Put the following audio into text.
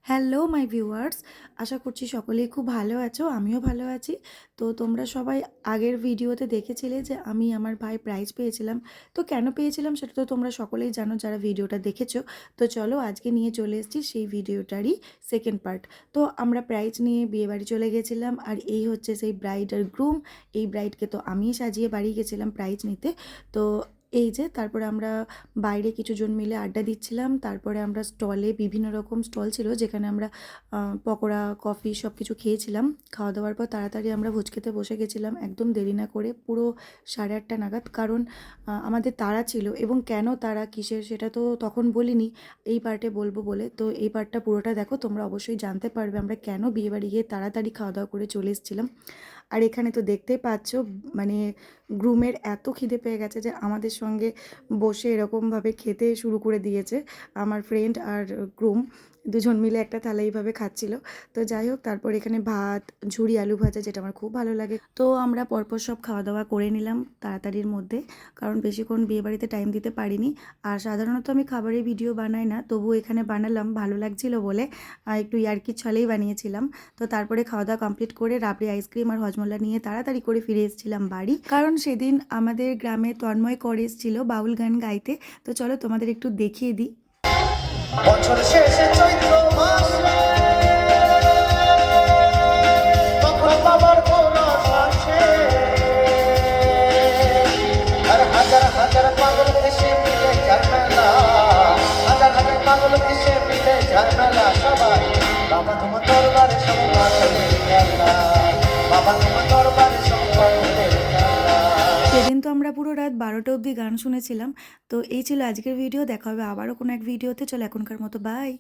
Hello my viewers, আশা করছি সকলেই খুব ভালো আছো। আমিও ভালো আছি। তো তোমরা সবাই আগের ভিডিওতে দেখেছিলে যে আমি আমার ভাই প্রাইজ পেয়েছিলাম। তো কেন পেয়েছিলাম সেটা তো তোমরা সকলেই জানো যারা ভিডিওটা দেখেছো। তো চলো আজকে নিয়ে চলে এসেছি সেই ভিডিওটারই সেকেন্ড পার্ট। তো আমরা প্রাইজ নিয়ে বিয়েবাড়ি চলে গেছিলাম, আর এই হচ্ছে সেই ব্রাইড আর গ্রুম। এই ব্রাইডকে তো আমিই সাজিয়ে বাড়ি গেছিলাম প্রাইজ নিতে। তো এই যে তারপরে আমরা বাইরে কিছুজন মিলে আড্ডা দিচ্ছিলাম। তারপরে আমরা স্টলে, বিভিন্ন রকম স্টল ছিল যেখানে আমরা পকোড়া, কফি সব কিছু খেয়েছিলাম। খাওয়া দাওয়ার পর তাড়াতাড়ি আমরা ভোজ খেতে বসে গেছিলাম, একদম দেরি না করে, পুরো 8:30 নাগাদ। কারণ আমাদের তাড়া ছিল, এবং কেন তাড়া, কিসের, সেটা তো তখন বলিনি, এই পার্টে বলবো বলে। তো এই পার্টটা পুরোটা দেখো, তোমরা অবশ্যই জানতে পারবে আমরা কেন বিয়েবাড়ি গিয়ে তাড়াতাড়ি খাওয়া দাওয়া করে চলে এসেছিলাম। আর এখানে তো দেখতেই পাচ্ছ, মানে গ্রুমের এত খিদে পেয়ে গেছে যে আমাদের সঙ্গে বসে এরকমভাবে খেতে শুরু করে দিয়েছে। আমার ফ্রেন্ড আর গ্রুম দুজন মিলে একটা থালা এইভাবে খাচ্ছিল। তো যাই হোক, তারপর এখানে ভাত, ঝুরি আলু ভাজা, যেটা আমার খুব ভালো লাগে। তো আমরা পরপর সব খাওয়া দাওয়া করে নিলাম তাড়াতাড়ির মধ্যে, কারণ বেশিক্ষণ বিয়েবাড়িতে টাইম দিতে পারিনি। আর সাধারণত আমি খাবারের ভিডিও বানাই না, তবু এখানে বানালাম ভালো লাগছিল বলে, একটু ইয়ার্কির ছলেই বানিয়েছিলাম। তো তারপরে খাওয়া দাওয়া কমপ্লিট করে রাবড়ি, আইসক্রিম আর হজমোলা নিয়ে তাড়াতাড়ি করে ফিরে এসেছিলাম বাড়ি, কারণ সেদিন আমাদের গ্রামে তন্ময় করে এসেছিল বাউল গান গাইতে। তো চলো তোমাদের একটু দেখিয়ে দিই। বছর শেষে চৈত্র মাসে তখন বাবার পরশ আসে, আর হাজার হাজার পাগল এসে মিলে ঝামেলা, হাজার হাজার পাগল এসে মিলে ঝামেলা। সবাই বাবা তোমার দরবারে সব পাগলের খেলা, বাবা তোমার দরবারে সব পাগলের খেলা। সেদিন তো আমরা পুরো রাত 12টা অবধি গান শুনেছিলাম। তো এই ছিল আজকের ভিডিও। দেখা হবে আবারও কোনো এক ভিডিওতে। চলো এখনকার মতো বাই।